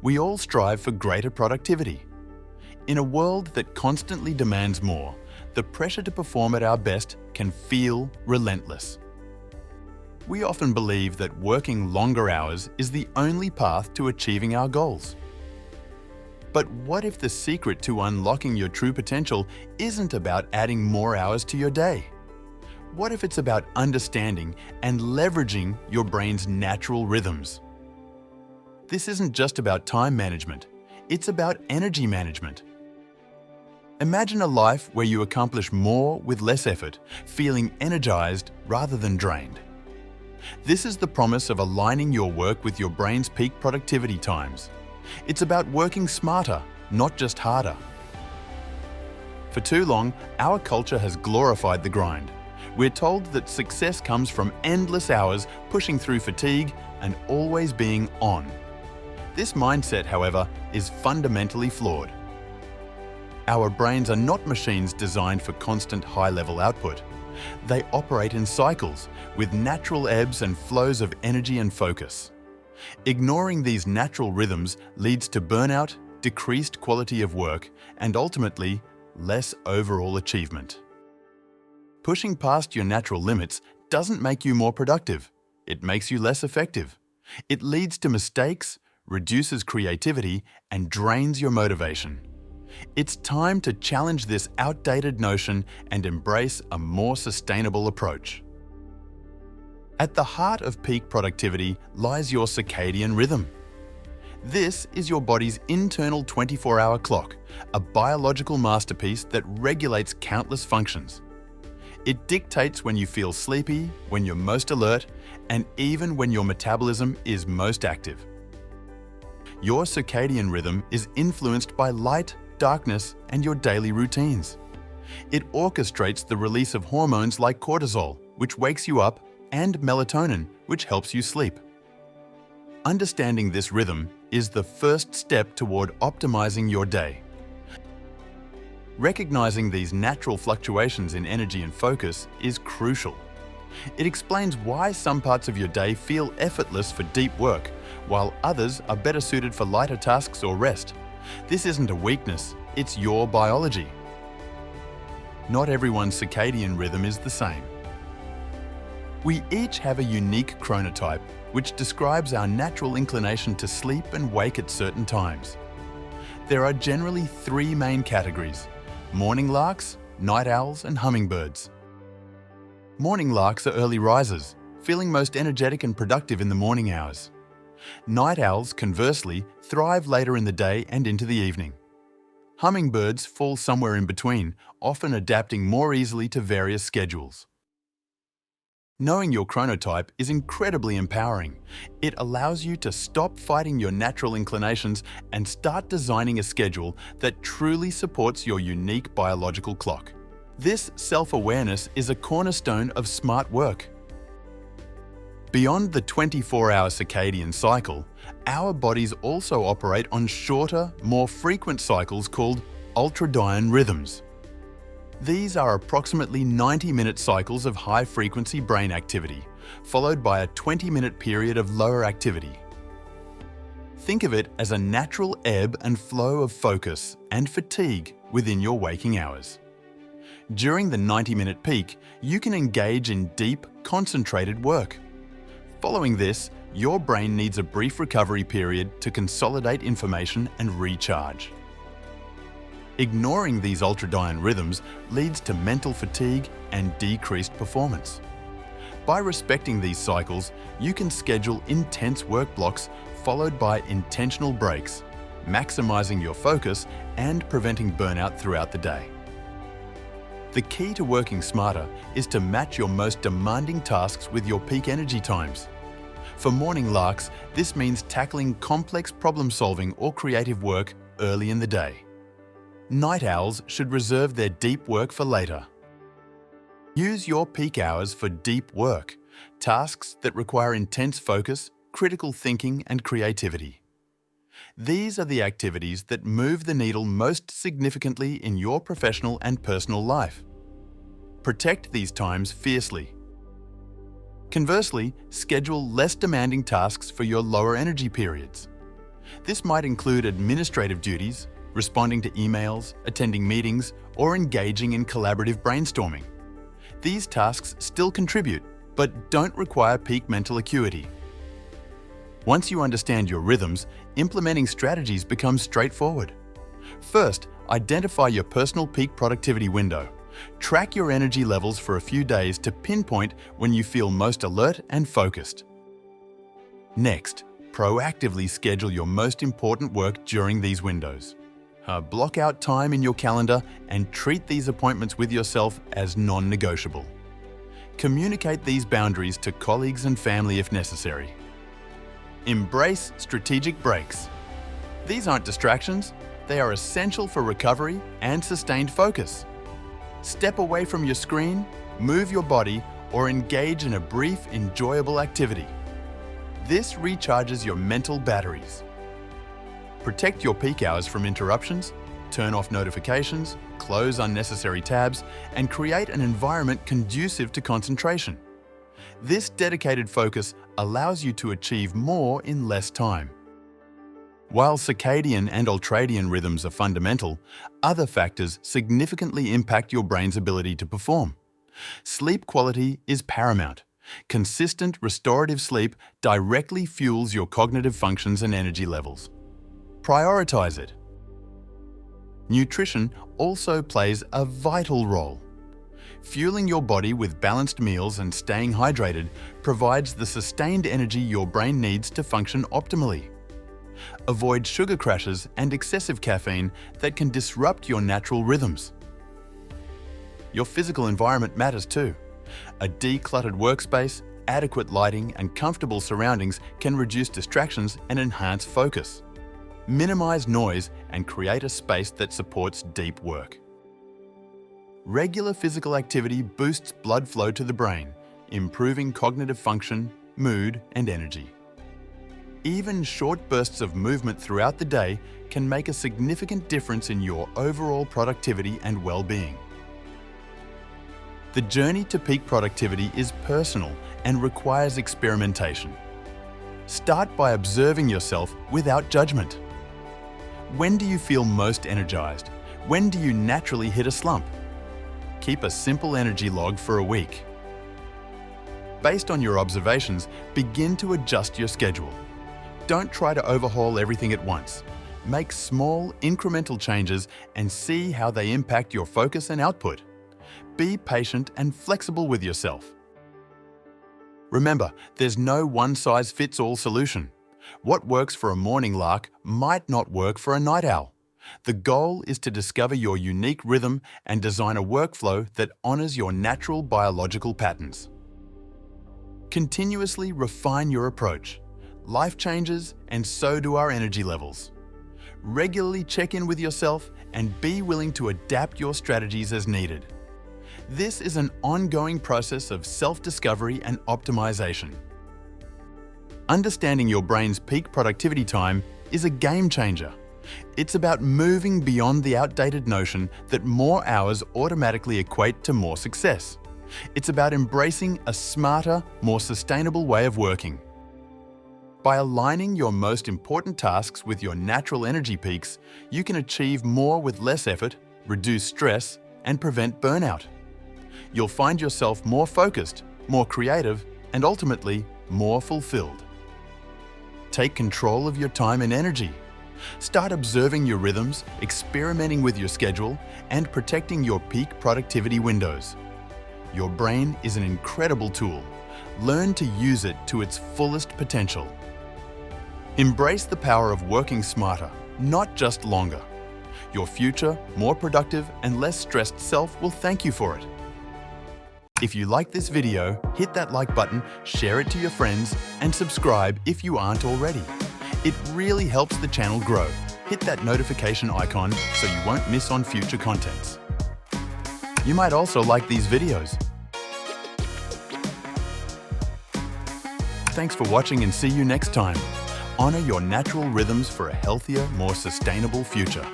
We all strive for greater productivity. In a world that constantly demands more, the pressure to perform at our best can feel relentless. We often believe that working longer hours is the only path to achieving our goals. But what if the secret to unlocking your true potential isn't about adding more hours to your day? What if it's about understanding and leveraging your brain's natural rhythms? This isn't just about time management, it's about energy management. Imagine a life where you accomplish more with less effort, feeling energized rather than drained. This is the promise of aligning your work with your brain's peak productivity times. It's about working smarter, not just harder. For too long, our culture has glorified the grind. We're told that success comes from endless hours pushing through fatigue and always being on. This mindset, however, is fundamentally flawed. Our brains are not machines designed for constant high-level output. They operate in cycles, with natural ebbs and flows of energy and focus. Ignoring these natural rhythms leads to burnout, decreased quality of work, and ultimately, less overall achievement. Pushing past your natural limits doesn't make you more productive. It makes you less effective. It leads to mistakes, reduces creativity, and drains your motivation. It's time to challenge this outdated notion and embrace a more sustainable approach. At the heart of peak productivity lies your circadian rhythm. This is your body's internal 24-hour clock, a biological masterpiece that regulates countless functions. It dictates when you feel sleepy, when you're most alert, and even when your metabolism is most active. Your circadian rhythm is influenced by light, darkness, and your daily routines. It orchestrates the release of hormones like cortisol, which wakes you up, and melatonin, which helps you sleep. Understanding this rhythm is the first step toward optimizing your day. Recognizing these natural fluctuations in energy and focus is crucial. It explains why some parts of your day feel effortless for deep work, while others are better suited for lighter tasks or rest. This isn't a weakness, it's your biology. Not everyone's circadian rhythm is the same. We each have a unique chronotype, which describes our natural inclination to sleep and wake at certain times. There are generally three main categories: morning larks, night owls, and hummingbirds. Morning larks are early risers, feeling most energetic and productive in the morning hours. Night owls, conversely, thrive later in the day and into the evening. Hummingbirds fall somewhere in between, often adapting more easily to various schedules. Knowing your chronotype is incredibly empowering. It allows you to stop fighting your natural inclinations and start designing a schedule that truly supports your unique biological clock. This self-awareness is a cornerstone of smart work. Beyond the 24-hour circadian cycle, our bodies also operate on shorter, more frequent cycles called Ultradian Rhythms. These are approximately 90-minute cycles of high-frequency brain activity, followed by a 20-minute period of lower activity. Think of it as a natural ebb and flow of focus and fatigue within your waking hours. During the 90-minute peak, you can engage in deep, concentrated work. Following this, your brain needs a brief recovery period to consolidate information and recharge. Ignoring these ultradian rhythms leads to mental fatigue and decreased performance. By respecting these cycles, you can schedule intense work blocks followed by intentional breaks, maximizing your focus and preventing burnout throughout the day. The key to working smarter is to match your most demanding tasks with your peak energy times. For morning larks, this means tackling complex problem-solving or creative work early in the day. Night owls should reserve their deep work for later. Use your peak hours for deep work, tasks that require intense focus, critical thinking, and creativity. These are the activities that move the needle most significantly in your professional and personal life. Protect these times fiercely. Conversely, schedule less demanding tasks for your lower energy periods. This might include administrative duties, responding to emails, attending meetings, or engaging in collaborative brainstorming. These tasks still contribute, but don't require peak mental acuity. Once you understand your rhythms, implementing strategies becomes straightforward. First, identify your personal peak productivity window. Track your energy levels for a few days to pinpoint when you feel most alert and focused. Next, proactively schedule your most important work during these windows. Block out time in your calendar and treat these appointments with yourself as non-negotiable. Communicate these boundaries to colleagues and family if necessary. Embrace strategic breaks. These aren't distractions, they are essential for recovery and sustained focus. Step away from your screen, move your body, or engage in a brief, enjoyable activity. This recharges your mental batteries. Protect your peak hours from interruptions, turn off notifications, close unnecessary tabs, and create an environment conducive to concentration. This dedicated focus allows you to achieve more in less time. While circadian and ultradian rhythms are fundamental, other factors significantly impact your brain's ability to perform. Sleep quality is paramount. Consistent, restorative sleep directly fuels your cognitive functions and energy levels. Prioritize it. Nutrition also plays a vital role. Fueling your body with balanced meals and staying hydrated provides the sustained energy your brain needs to function optimally. Avoid sugar crashes and excessive caffeine that can disrupt your natural rhythms. Your physical environment matters too. A decluttered workspace, adequate lighting, and comfortable surroundings can reduce distractions and enhance focus. Minimize noise and create a space that supports deep work. Regular physical activity boosts blood flow to the brain, improving cognitive function, mood, and energy. Even short bursts of movement throughout the day can make a significant difference in your overall productivity and well-being. The journey to peak productivity is personal and requires experimentation. Start by observing yourself without judgment. When do you feel most energized? When do you naturally hit a slump? Keep a simple energy log for a week. Based on your observations, begin to adjust your schedule. Don't try to overhaul everything at once. Make small, incremental changes and see how they impact your focus and output. Be patient and flexible with yourself. Remember, there's no one-size-fits-all solution. What works for a morning lark might not work for a night owl. The goal is to discover your unique rhythm and design a workflow that honors your natural biological patterns. Continuously refine your approach. Life changes, and so do our energy levels. Regularly check in with yourself and be willing to adapt your strategies as needed. This is an ongoing process of self-discovery and optimization. Understanding your brain's peak productivity time is a game changer. It's about moving beyond the outdated notion that more hours automatically equate to more success. It's about embracing a smarter, more sustainable way of working. By aligning your most important tasks with your natural energy peaks, you can achieve more with less effort, reduce stress, and prevent burnout. You'll find yourself more focused, more creative, and ultimately more fulfilled. Take control of your time and energy. Start observing your rhythms, experimenting with your schedule, and protecting your peak productivity windows. Your brain is an incredible tool. Learn to use it to its fullest potential. Embrace the power of working smarter, not just longer. Your future, more productive and less stressed self will thank you for it. If you like this video, hit that like button, share it to your friends, and subscribe if you aren't already. It really helps the channel grow. Hit that notification icon so you won't miss on future contents. You might also like these videos. Thanks for watching and see you next time. Honor your natural rhythms for a healthier, more sustainable future.